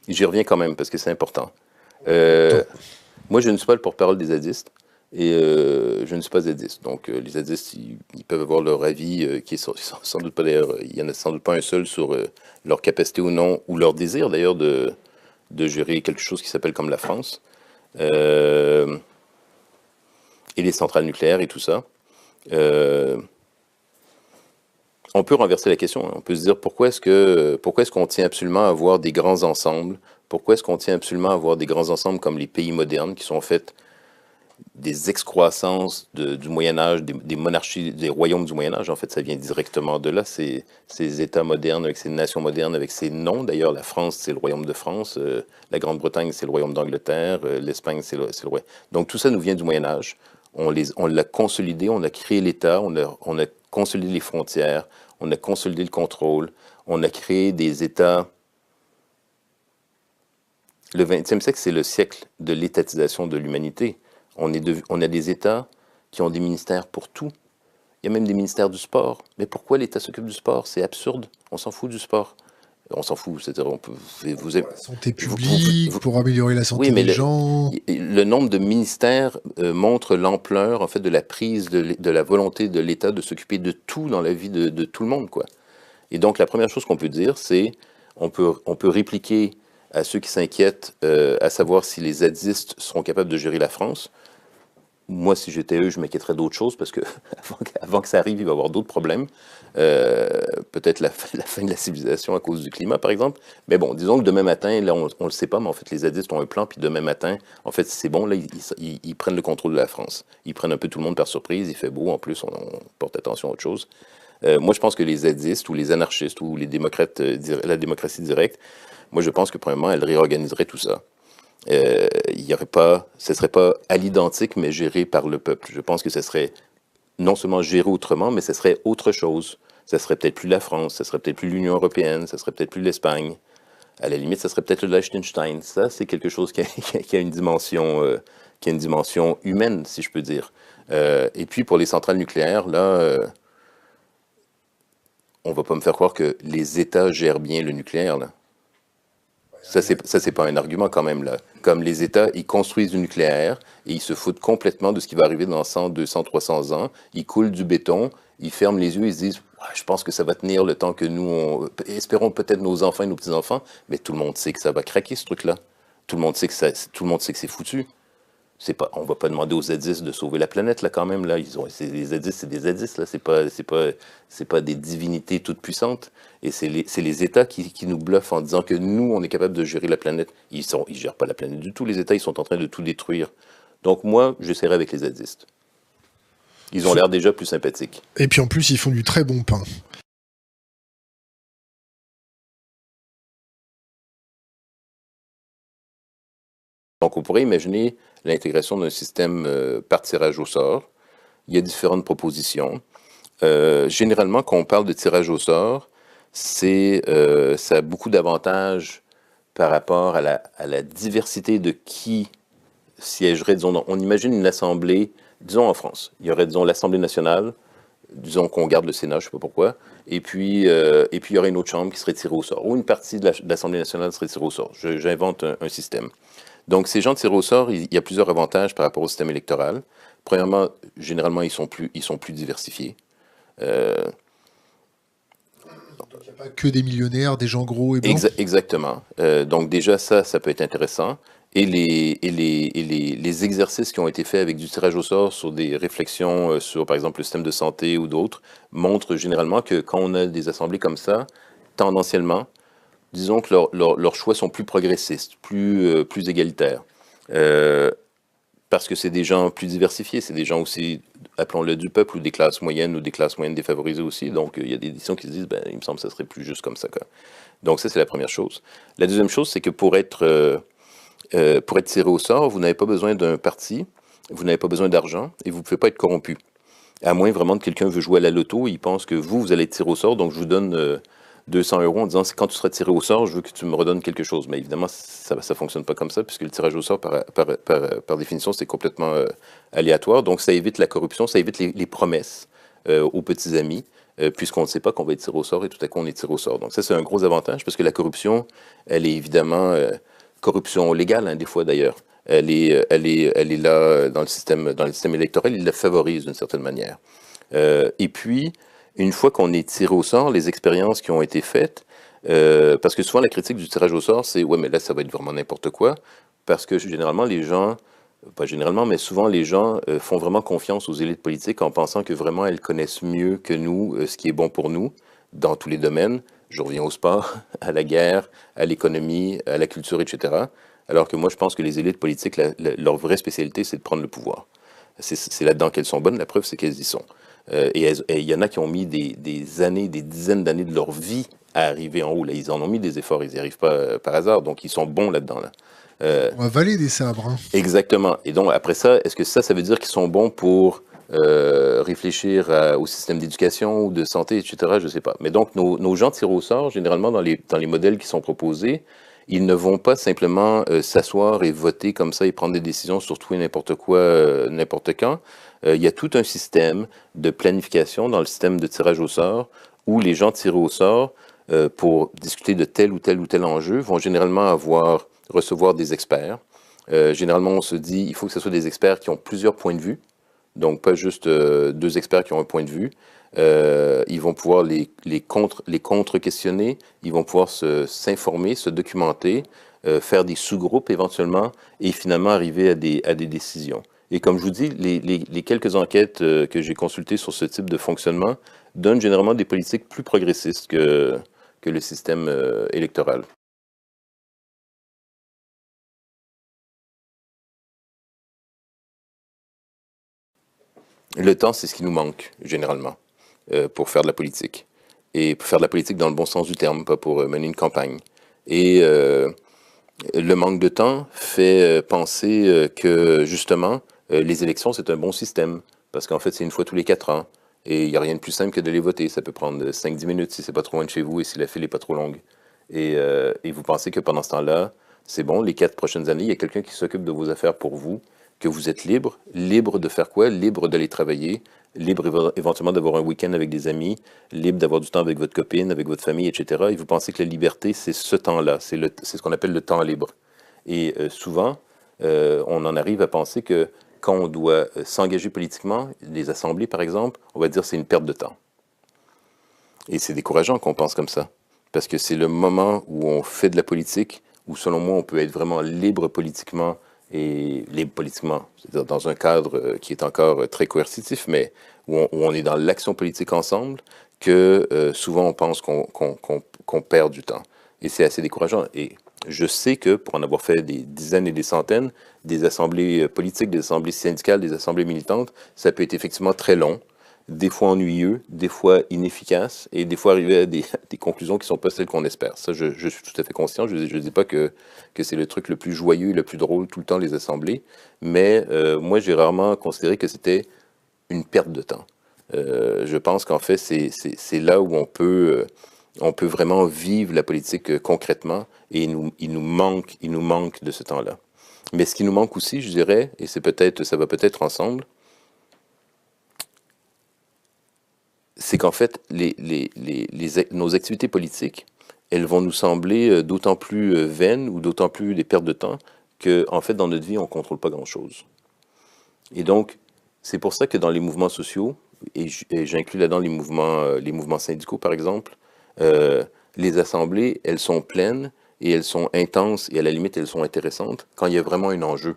J'y reviens quand même parce que c'est important. Tant- Euh, Moi, je ne suis pas le porte-parole des zadistes et je ne suis pas zadiste. Donc, les zadistes, ils peuvent avoir leur avis qui est sans doute pas d'ailleurs, il y en a sans doute pas un seul sur leur capacité ou non, ou leur désir d'ailleurs de gérer quelque chose qui s'appelle comme la France euh, et les centrales nucléaires et tout ça. Euh, on peut renverser la question. Hein. On peut se dire pourquoi est-ce qu'on tient absolument à avoir des grands ensembles? Pourquoi est-ce qu'on tient absolument à avoir des grands ensembles comme les pays modernes qui sont en fait des excroissances du Moyen Âge, des monarchies, des royaumes du Moyen Âge? En fait, ça vient directement de là. Ces États modernes avec ces nations modernes, avec ces noms. D'ailleurs, la France, c'est le royaume de France. La Grande-Bretagne, c'est le royaume d'Angleterre. L'Espagne, c'est le royaume. Donc tout ça nous vient du Moyen Âge. On l'a consolidé, on a créé l'État, on a consolidé les frontières, on a consolidé le contrôle, on a créé des États. Le 20e siècle, c'est le siècle de l'étatisation de l'humanité. On a des États qui ont des ministères pour tout. Il y a même des ministères du sport. Mais pourquoi l'État s'occupe du sport? C'est absurde. On s'en fout du sport. On s'en fout. C'est-à-dire, on peut, pour la santé vous- publique, vous- pour améliorer la oui, santé mais des gens. le nombre de ministères montre l'ampleur, en fait, de la prise de la volonté de l'État de s'occuper de tout dans la vie de tout le monde, quoi. Et donc, la première chose qu'on peut dire, c'est on peut répliquer à ceux qui s'inquiètent, à savoir si les zadistes seront capables de gérer la France. Moi, si j'étais eux, je m'inquiéterais d'autres choses parce que avant que ça arrive, il va y avoir d'autres problèmes. Peut-être la fin de la civilisation à cause du climat, par exemple. Mais bon, disons que demain matin, là, on le sait pas, mais en fait, les zadistes ont un plan, puis demain matin, en fait, c'est bon, là, ils prennent le contrôle de la France. Ils prennent un peu tout le monde par surprise, il fait beau, en plus, on porte attention à autre chose. Moi, je pense que les zadistes ou les anarchistes ou les démocrates, la démocratie directe, moi, je pense que, premièrement, elle réorganiserait tout ça. Il y aurait pas, ce serait pas à l'identique, mais géré par le peuple. Je pense que ce serait non seulement géré autrement, mais ce serait autre chose. Ça serait peut-être plus la France, ça serait peut-être plus l'Union européenne, ça serait peut-être plus l'Espagne. À la limite, ça serait peut-être le Liechtenstein. Ça, c'est quelque chose qui a une dimension, qui a une dimension humaine, si je peux dire. Et puis pour les centrales nucléaires, là, on va pas me faire croire que les États gèrent bien le nucléaire, là. Ça, c'est pas un argument quand même, là. Comme les États, ils construisent du nucléaire et ils se foutent complètement de ce qui va arriver dans 100, 200, 300 ans. Ils coulent du béton, ils ferment les yeux, ils se disent, ouais, je pense que ça va tenir le temps que espérons peut-être nos enfants et nos petits-enfants, mais tout le monde sait que ça va craquer, ce truc-là. Tout le monde sait que tout le monde sait que c'est foutu. C'est pas, on va pas demander aux zadistes de sauver la planète là quand même là. Les zadistes, c'est des zadistes là. C'est pas des divinités toutes puissantes. Et c'est les États qui nous bluffent en disant que nous, on est capable de gérer la planète. Ils gèrent pas la planète du tout. Les États, ils sont en train de tout détruire. Donc moi, j'essaierai avec les zadistes. Ils ont l'air déjà plus sympathiques. Et puis en plus, ils font du très bon pain. Donc on pourrait imaginer l'intégration d'un système par tirage au sort. Il y a différentes propositions. Généralement, quand on parle de tirage au sort, ça a beaucoup d'avantages par rapport à la diversité de qui siégerait. Disons, on imagine une assemblée, disons en France, il y aurait, disons, l'Assemblée nationale, disons qu'on garde le Sénat, je ne sais pas pourquoi, et puis il y aurait une autre chambre qui serait tirée au sort, ou une partie de l'Assemblée nationale serait tirée au sort. J'invente un système. Donc, ces gens tirés au sort, il y a plusieurs avantages par rapport au système électoral. Premièrement, généralement, ils sont plus diversifiés. Euh, Donc il n'y a pas que des millionnaires, des gens gros et blancs. Exactement. Donc déjà, ça peut être intéressant. Les exercices qui ont été faits avec du tirage au sort sur des réflexions sur, par exemple, le système de santé ou d'autres, montrent généralement que quand on a des assemblées comme ça, tendanciellement, disons que leurs choix sont plus progressistes, plus égalitaires. Euh, Parce que c'est des gens plus diversifiés, c'est des gens aussi, appelons-le du peuple, ou des classes moyennes, ou des classes moyennes défavorisées aussi. Donc, il y a des éditions qui se disent, ben, il me semble que ça serait plus juste comme ça, quoi. Donc, ça, c'est la première chose. La deuxième chose, c'est que pour être tiré au sort, vous n'avez pas besoin d'un parti, vous n'avez pas besoin d'argent, et vous ne pouvez pas être corrompu. À moins vraiment que quelqu'un veut jouer à la loto, il pense que vous allez être tiré au sort, donc je vous donne 200 euros en disant, c'est quand tu seras tiré au sort, je veux que tu me redonnes quelque chose. Mais évidemment, ça ne fonctionne pas comme ça, puisque le tirage au sort, par définition, c'est complètement aléatoire. Donc, ça évite la corruption, ça évite les promesses aux petits amis. puisqu'on ne sait pas qu'on va être tiré au sort et tout à coup on est tiré au sort. Donc ça, c'est un gros avantage parce que la corruption, elle est évidemment corruption légale, hein, des fois d'ailleurs. Elle est là dans le système électoral, il la favorise d'une certaine manière. Et puis, une fois qu'on est tiré au sort, les expériences qui ont été faites, parce que souvent la critique du tirage au sort, c'est ouais, mais là ça va être vraiment n'importe quoi, parce que généralement les gens, pas généralement, mais souvent les gens font vraiment confiance aux élites politiques en pensant que vraiment elles connaissent mieux que nous ce qui est bon pour nous dans tous les domaines. Je reviens au sport, à la guerre, à l'économie, à la culture, etc. Alors que moi je pense que les élites politiques, leur vraie spécialité, c'est de prendre le pouvoir. C'est là-dedans qu'elles sont bonnes, la preuve c'est qu'elles y sont. Et il y en a qui ont mis des années, des dizaines d'années de leur vie à arriver en haut. Là, ils en ont mis des efforts, ils n'y arrivent pas par hasard, donc ils sont bons là-dedans. Là. On va valer des sabres. Hein. Exactement. Et donc, après ça, est-ce que ça veut dire qu'ils sont bons pour réfléchir au système d'éducation ou de santé, etc. Je ne sais pas. Mais donc, nos gens tirés au sort, généralement, dans les modèles qui sont proposés, ils ne vont pas simplement s'asseoir et voter comme ça et prendre des décisions sur tout et n'importe quoi, n'importe quand. Il y a tout un système de planification dans le système de tirage au sort où les gens tirés au sort pour discuter de tel ou tel ou tel enjeu vont généralement recevoir des experts. Généralement, on se dit il faut que ce soit des experts qui ont plusieurs points de vue, donc pas juste deux experts qui ont un point de vue. Ils vont pouvoir les contre-questionner, ils vont pouvoir s'informer, se documenter, faire des sous-groupes éventuellement, et finalement arriver à des décisions. Et comme je vous dis, les quelques enquêtes que j'ai consultées sur ce type de fonctionnement donnent généralement des politiques plus progressistes que le système électoral. Le temps, c'est ce qui nous manque, généralement, pour faire de la politique. Et pour faire de la politique dans le bon sens du terme, pas pour mener une campagne. Et le manque de temps fait penser que, justement, les élections, c'est un bon système. Parce qu'en fait, c'est une fois tous les 4 ans. Et il n'y a rien de plus simple que d'aller voter. Ça peut prendre 5-10 minutes si c'est pas trop loin de chez vous et si la file n'est pas trop longue. Et vous pensez que pendant ce temps-là, c'est bon, les 4 prochaines années, il y a quelqu'un qui s'occupe de vos affaires pour vous, que vous êtes libre, libre de faire quoi? Libre d'aller travailler, libre éventuellement d'avoir un week-end avec des amis, libre d'avoir du temps avec votre copine, avec votre famille, etc. Et vous pensez que la liberté, c'est ce temps-là, c'est ce qu'on appelle le temps libre. Et souvent, on en arrive à penser que quand on doit s'engager politiquement, les assemblées par exemple, on va dire c'est une perte de temps. Et c'est décourageant qu'on pense comme ça, parce que c'est le moment où on fait de la politique, où selon moi on peut être vraiment libre politiquement, et libre politiquement, c'est-à-dire dans un cadre qui est encore très coercitif, mais où on est dans l'action politique ensemble, que souvent on pense qu'on perd du temps. Et c'est assez décourageant. Et je sais que pour en avoir fait des dizaines et des centaines, des assemblées politiques, des assemblées syndicales, des assemblées militantes, ça peut être effectivement très long, des fois ennuyeux, des fois inefficace, et des fois arriver à des conclusions qui ne sont pas celles qu'on espère. Ça, je suis tout à fait conscient. Je ne dis pas que c'est le truc le plus joyeux, le plus drôle tout le temps, les assemblées, mais moi, j'ai rarement considéré que c'était une perte de temps. Je pense qu'en fait, c'est là où on peut vraiment vivre la politique concrètement, et il nous manque de ce temps-là. Mais ce qui nous manque aussi, je dirais, et ça va peut-être ensemble, c'est qu'en fait, nos activités politiques, elles vont nous sembler d'autant plus vaines ou d'autant plus des pertes de temps que, en fait, dans notre vie, on ne contrôle pas grand-chose. Et donc, c'est pour ça que dans les mouvements sociaux, et j'inclus là-dedans les mouvements syndicaux, par exemple, les assemblées, elles sont pleines et elles sont intenses et à la limite, elles sont intéressantes quand il y a vraiment un enjeu.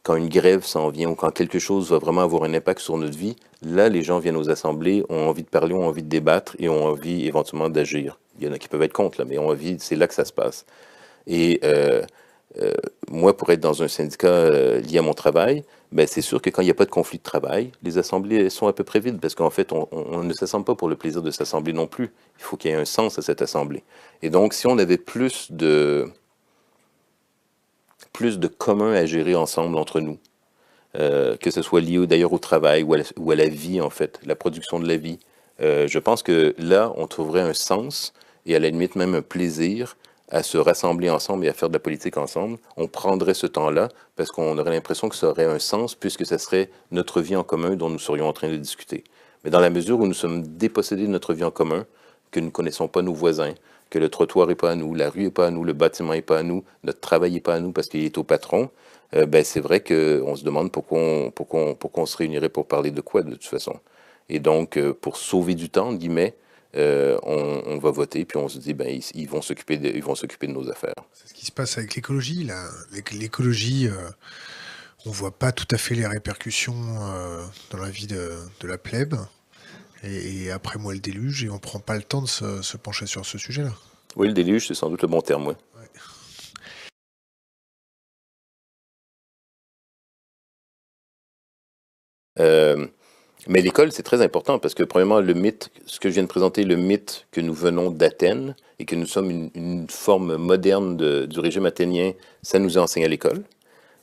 Quand une grève s'en vient ou quand quelque chose va vraiment avoir un impact sur notre vie, là, les gens viennent aux assemblées, ont envie de parler, ont envie de débattre et ont envie éventuellement d'agir. Il y en a qui peuvent être contre, là, mais ont envie, c'est là que ça se passe. Et moi, pour être dans un syndicat lié à mon travail, ben, c'est sûr que quand il n'y a pas de conflit de travail, les assemblées sont à peu près vides parce qu'en fait, on ne s'assemble pas pour le plaisir de s'assembler non plus. Il faut qu'il y ait un sens à cette assemblée. Et donc, si on avait plus de commun à gérer ensemble entre nous, que ce soit lié d'ailleurs au travail ou à la vie, en fait, la production de la vie. Je pense que là, on trouverait un sens et à la limite même un plaisir à se rassembler ensemble et à faire de la politique ensemble. On prendrait ce temps-là parce qu'on aurait l'impression que ça aurait un sens puisque ça serait notre vie en commun dont nous serions en train de discuter. Mais dans la mesure où nous sommes dépossédés de notre vie en commun, que nous ne connaissons pas nos voisins, que le trottoir n'est pas à nous, la rue n'est pas à nous, le bâtiment n'est pas à nous, notre travail n'est pas à nous parce qu'il est au patron, ben c'est vrai qu'on se demande pourquoi on se réunirait pour parler de quoi de toute façon. Et donc, pour sauver du temps, guillemets, on va voter, puis on se dit, ben, ils vont s'occuper de nos affaires. C'est ce qui se passe avec l'écologie, là. L'écologie, on voit pas tout à fait les répercussions dans la vie de la plèbe. Et après moi, le déluge, et on prend pas le temps de se pencher sur ce sujet-là. Oui, le déluge, c'est sans doute le bon terme, oui. Ouais. Mais l'école, c'est très important parce que, premièrement, le mythe, ce que je viens de présenter, le mythe que nous venons d'Athènes et que nous sommes une forme moderne du régime athénien, ça nous est enseigné à l'école.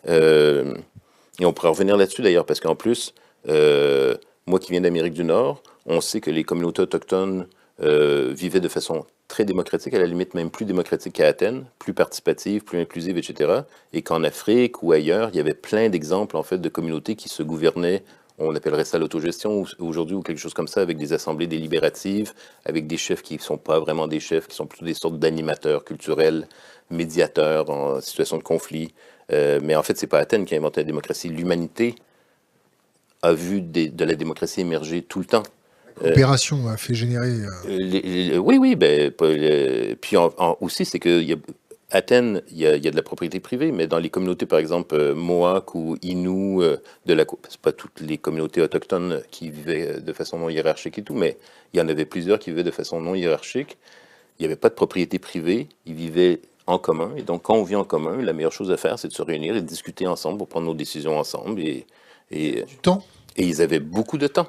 Et on pourra revenir là-dessus d'ailleurs parce qu'en plus, moi qui viens d'Amérique du Nord, on sait que les communautés autochtones vivaient de façon très démocratique, à la limite même plus démocratique qu'à Athènes, plus participative, plus inclusive, etc. Et qu'en Afrique ou ailleurs, il y avait plein d'exemples en fait de communautés qui se gouvernaient, on appellerait ça l'autogestion aujourd'hui ou quelque chose comme ça, avec des assemblées délibératives, avec des chefs qui ne sont pas vraiment des chefs, qui sont plutôt des sortes d'animateurs culturels, médiateurs en situation de conflit. Mais en fait, c'est pas Athènes qui a inventé la démocratie. L'humanité a vu de la démocratie émerger tout le temps. L'opération a fait générer... Oui, oui, ben, puis aussi, c'est que Athènes, il y a de la propriété privée, mais dans les communautés, par exemple, Mohawk ou Innu, c'est pas toutes les communautés autochtones qui vivaient de façon non hiérarchique et tout, mais il y en avait plusieurs qui vivaient de façon non hiérarchique. Il n'y avait pas de propriété privée, ils vivaient en commun, et donc quand on vit en commun, la meilleure chose à faire, c'est de se réunir et de discuter ensemble pour prendre nos décisions ensemble, et Du temps. ils avaient beaucoup de temps.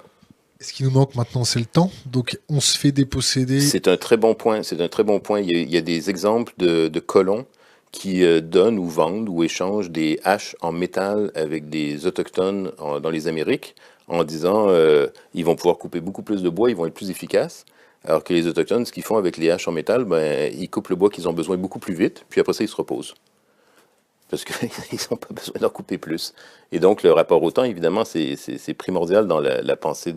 Ce qui nous manque maintenant, c'est le temps. Donc, on se fait déposséder. C'est un très bon point. C'est un très bon point. Il y a des exemples de colons qui donnent ou vendent ou échangent des haches en métal avec des autochtones dans les Amériques en disant ils vont pouvoir couper beaucoup plus de bois, ils vont être plus efficaces. Alors que les autochtones, ce qu'ils font avec les haches en métal, ben, ils coupent le bois qu'ils ont besoin beaucoup plus vite, puis après ça, ils se reposent. Parce qu'ils n'ont pas besoin d'en couper plus. Et donc, le rapport au temps, évidemment, c'est primordial dans la pensée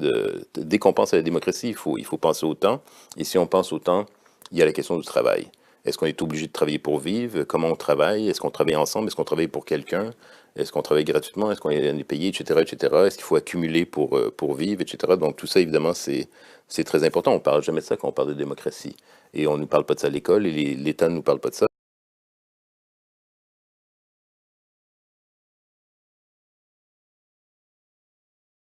dès qu'on pense à la démocratie, il faut penser au temps. Et si on pense au temps, il y a la question du travail. Est-ce qu'on est obligé de travailler pour vivre? Comment on travaille? Est-ce qu'on travaille ensemble? Est-ce qu'on travaille pour quelqu'un? Est-ce qu'on travaille gratuitement? Est-ce qu'on est payé, etc., etc.? Est-ce qu'il faut accumuler pour vivre, etc.? Donc, tout ça, évidemment, c'est très important. On ne parle jamais de ça quand on parle de démocratie. Et on ne nous parle pas de ça à l'école, et l'État ne nous parle pas de ça.